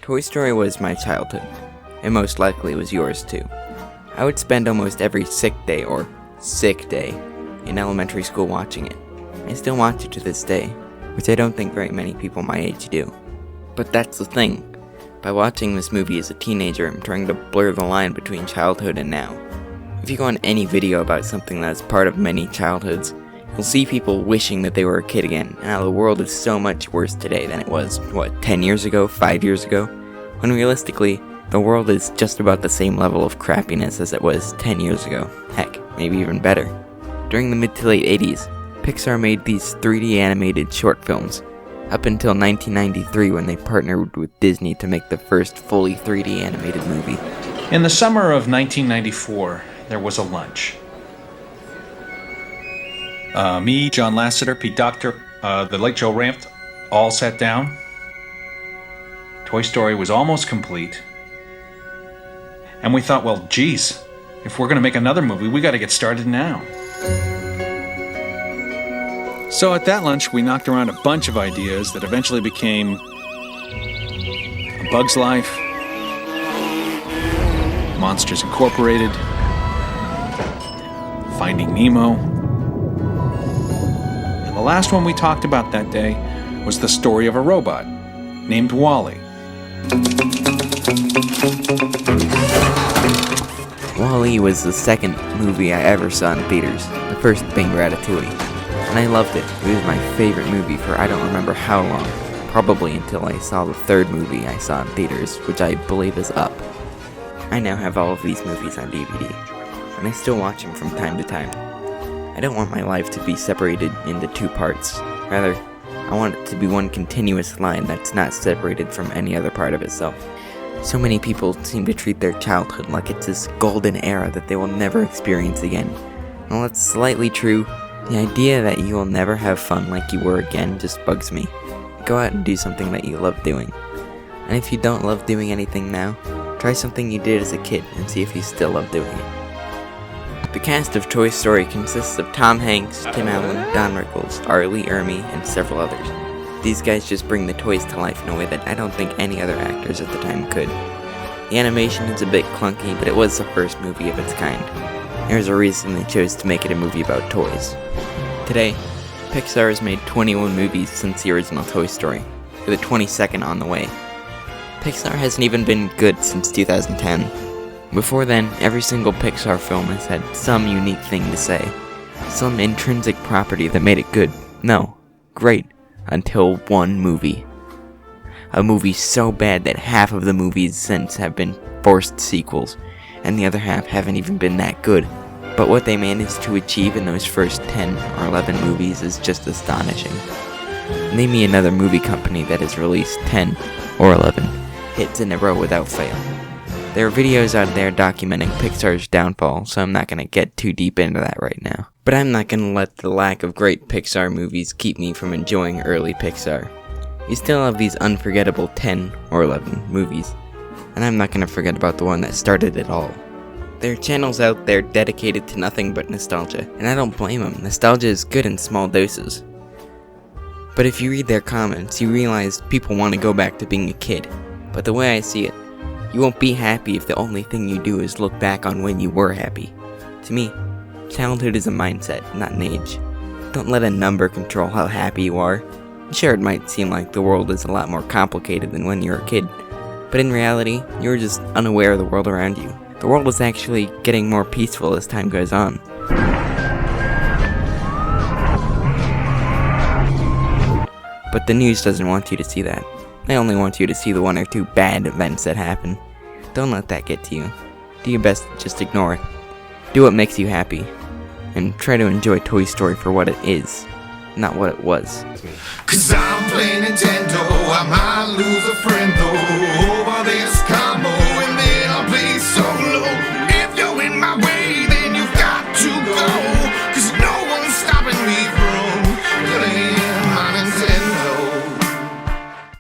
Toy Story was my childhood, and most likely was yours too. I would spend almost every sick day in elementary school watching it. I still watch it to this day, which I don't think very many people my age do. But that's the thing. By watching this movie as a teenager, I'm trying to blur the line between childhood and now. If you go on any video about something that's part of many childhoods, you'll see people wishing that they were a kid again, and how the world is so much worse today than it was, 10 years ago, 5 years ago? When realistically, the world is just about the same level of crappiness as it was 10 years ago. Heck, maybe even better. During the mid to late 80s, Pixar made these 3D animated short films, up until 1993 when they partnered with Disney to make the first fully 3D animated movie. In the summer of 1994, there was a lunch. Me, John Lasseter, Pete Docter, the late Joe Ranft, all sat down. Toy Story was almost complete. And we thought, well, geez, if we're going to make another movie, we got to get started now. So at that lunch, we knocked around a bunch of ideas that eventually became A Bug's Life, Monsters Incorporated, Finding Nemo, and the last one we talked about that day was the story of a robot named Wall-E. Wall-E was the second movie I ever saw in theaters, the first being Ratatouille, and I loved it. It was my favorite movie for I don't remember how long, probably until I saw the third movie I saw in theaters, which I believe is Up. I now have all of these movies on DVD, and I still watch them from time to time. I don't want my life to be separated into two parts. Rather, I want it to be one continuous line that's not separated from any other part of itself. So many people seem to treat their childhood like it's this golden era that they will never experience again. While that's slightly true, the idea that you will never have fun like you were again just bugs me. Go out and do something that you love doing. And if you don't love doing anything now, try something you did as a kid and see if you still love doing it. The cast of Toy Story consists of Tom Hanks, Tim Allen, Don Rickles, R. Lee Ermey, and several others. These guys just bring the toys to life in a way that I don't think any other actors at the time could. The animation is a bit clunky, but it was the first movie of its kind. There's a reason they chose to make it a movie about toys. Today, Pixar has made 21 movies since the original Toy Story, with a 22nd on the way. Pixar hasn't even been good since 2010. Before then, every single Pixar film has had some unique thing to say, some intrinsic property that made it good, no, great, until one movie. A movie so bad that half of the movies since have been forced sequels, and the other half haven't even been that good. But what they managed to achieve in those first 10 or 11 movies is just astonishing. Name me another movie company that has released 10 or 11 hits in a row without fail. There are videos out there documenting Pixar's downfall, so I'm not going to get too deep into that right now. But I'm not going to let the lack of great Pixar movies keep me from enjoying early Pixar. You still have these unforgettable 10 or 11 movies, and I'm not going to forget about the one that started it all. There are channels out there dedicated to nothing but nostalgia, and I don't blame them. Nostalgia is good in small doses. But if you read their comments, you realize people want to go back to being a kid. But the way I see it, you won't be happy if the only thing you do is look back on when you were happy. To me, childhood is a mindset, not an age. Don't let a number control how happy you are. Sure, it might seem like the world is a lot more complicated than when you were a kid, but in reality, you're just unaware of the world around you. The world is actually getting more peaceful as time goes on. But the news doesn't want you to see that. They only want you to see the one or two bad events that happen. Don't let that get to you. Do your best to just ignore it. Do what makes you happy. And try to enjoy Toy Story for what it is, not what it was. 'Cause I'm playing Nintendo, I might lose a friend though.